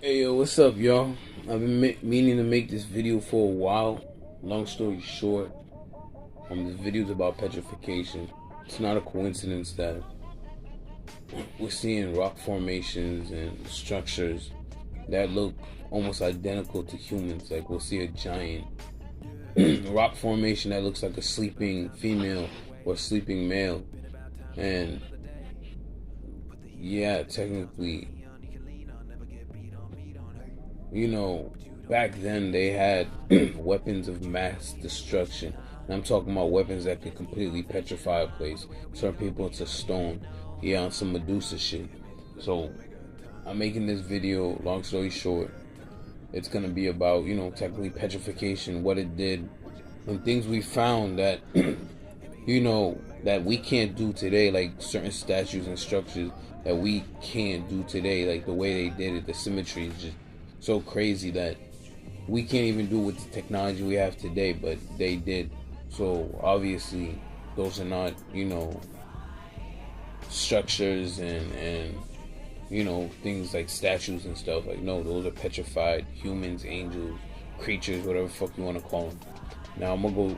Hey yo, what's up, y'all? I've been meaning to make this video for a while. Long story short, this video's about petrification. It's not a coincidence that we're seeing rock formations and structures that look almost identical to humans. Like we'll see a giant rock formation that looks like a sleeping female or sleeping male, and yeah, technically, you know, back then they had weapons of mass destruction. And I'm talking about weapons that could completely petrify a place, turn people into stone. Yeah, on some Medusa shit. So I'm making this video, long story short, it's gonna be about, technically petrification, what it did, and things we found that that we can't do today, like certain statues and structures that we can't do today, like the way they did it, the symmetry is just so crazy that we can't even do with the technology we have today, but they did. So obviously, those are not, structures and things like statues and stuff. Like no, those are petrified humans, angels, creatures, whatever the fuck you want to call them. Now I'm gonna go.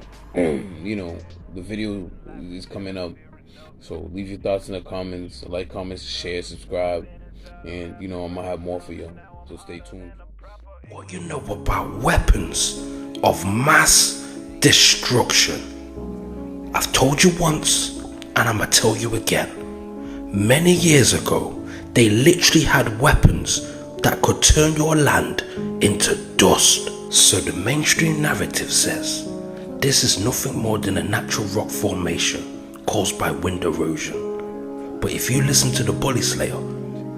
The video is coming up, so leave your thoughts in the comments. Like, comments, share, subscribe, and I'm gonna have more for you. So stay tuned. What you know about weapons of mass destruction? I've told you once, and I'ma tell you again. Many years ago, they literally had weapons that could turn your land into dust. So the mainstream narrative says this is nothing more than a natural rock formation caused by wind erosion. But if you listen to the Bully Slayer,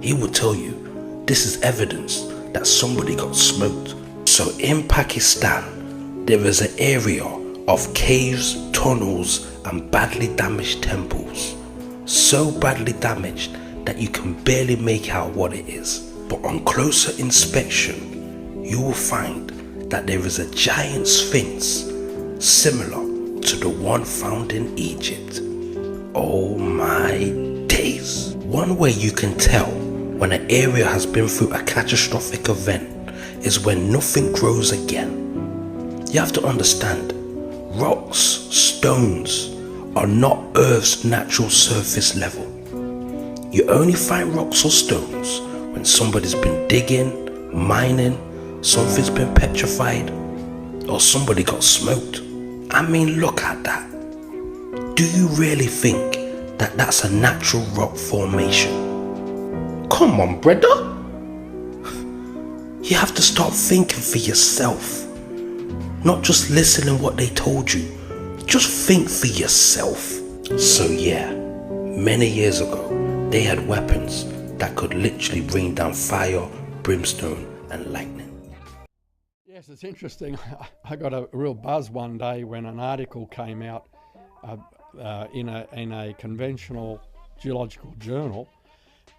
he will tell you this is evidence that somebody got smoked. So in Pakistan, there is an area of caves, tunnels, and badly damaged temples. So badly damaged that you can barely make out what it is. But on closer inspection, you will find that there is a giant sphinx similar to the one found in Egypt. Oh my days. One way you can tell when an area has been through a catastrophic event is when nothing grows again. You have to understand, rocks, stones are not Earth's natural surface level. You only find rocks or stones when somebody's been digging, mining, something's been petrified, or somebody got smoked. I mean, look at that. Do you really think that that's a natural rock formation? Come on, brother. You have to start thinking for yourself. Not just listening what they told you. Just think for yourself. So yeah, many years ago, they had weapons that could literally bring down fire, brimstone, and lightning. Yes, it's interesting. I got a real buzz one day when an article came out in a conventional geological journal,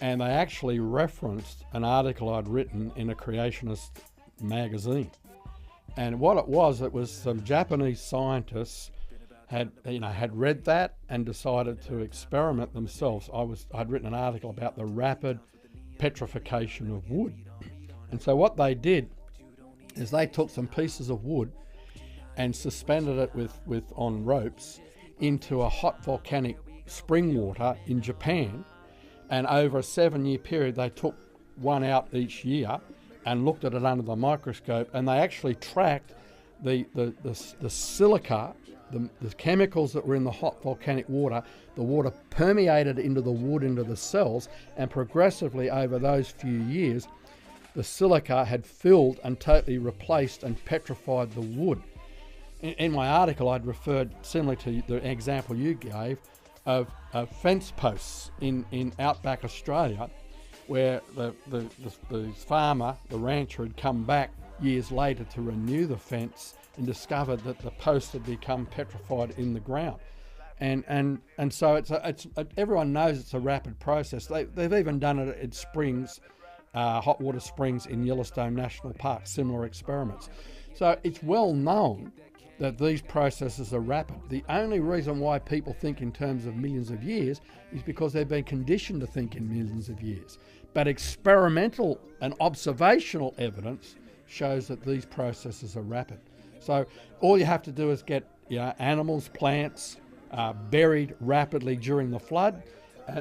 and they actually referenced an article I'd written in a creationist magazine. And what it was some Japanese scientists had read that and decided to experiment themselves. I'd written an article about the rapid petrification of wood. And so what they did is they took some pieces of wood and suspended it on ropes into a hot volcanic spring water in Japan. And over a 7-year period, they took one out each year and looked at it under the microscope, and they actually tracked the silica, the chemicals that were in the hot volcanic water. The water permeated into the wood, into the cells, and progressively over those few years, the silica had filled and totally replaced and petrified the wood. In my article, I'd referred, similar to the example you gave, of fence posts in outback Australia, where the farmer, the rancher, had come back years later to renew the fence and discovered that the post had become petrified in the ground. And so it's everyone knows it's a rapid process. They've even done it at springs, hot water springs in Yellowstone National Park, similar experiments. So it's well known that these processes are rapid. The only reason why people think in terms of millions of years is because they've been conditioned to think in millions of years. But experimental and observational evidence shows that these processes are rapid. So all you have to do is get animals, plants buried rapidly during the flood.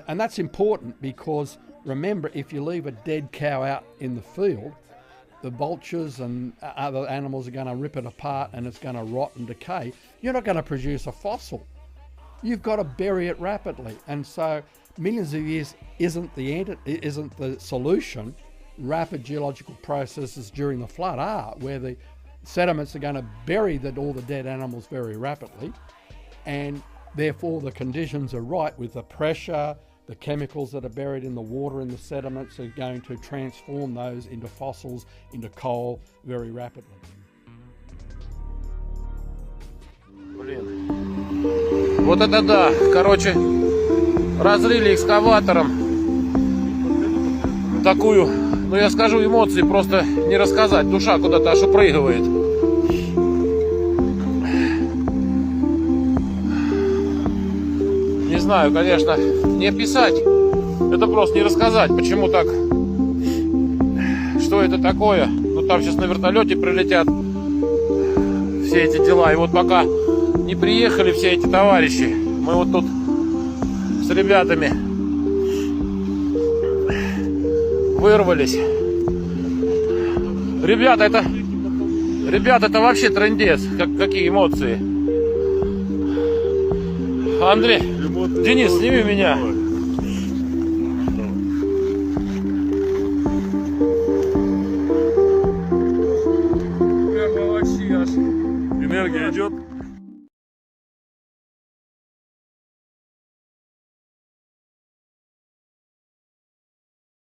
And that's important because remember, if you leave a dead cow out in the field, the vultures and other animals are going to rip it apart and it's going to rot and decay. You're not going to produce a fossil. You've got to bury it rapidly. And so millions of years isn't the solution. Rapid geological processes during the flood are, where the sediments are going to bury all the dead animals very rapidly, and therefore the conditions are right with the pressure, the chemicals that are buried in the water in the sediments are going to transform those into fossils, into coal very rapidly. Блин. Вот это да. Короче, разрыли экскаватором такую, ну я скажу, эмоции просто не рассказать. Душа куда-то аж упрыгивает. Не знаю, конечно, не описать, это просто не рассказать, почему так, что это такое. Ну там сейчас на вертолете прилетят все эти дела. И вот пока не приехали все эти товарищи, мы вот тут с ребятами вырвались. Ребята, это вообще трындец. Какие эмоции. Андрей, Денис, сними меня. Прямо вообще аж энергия идет.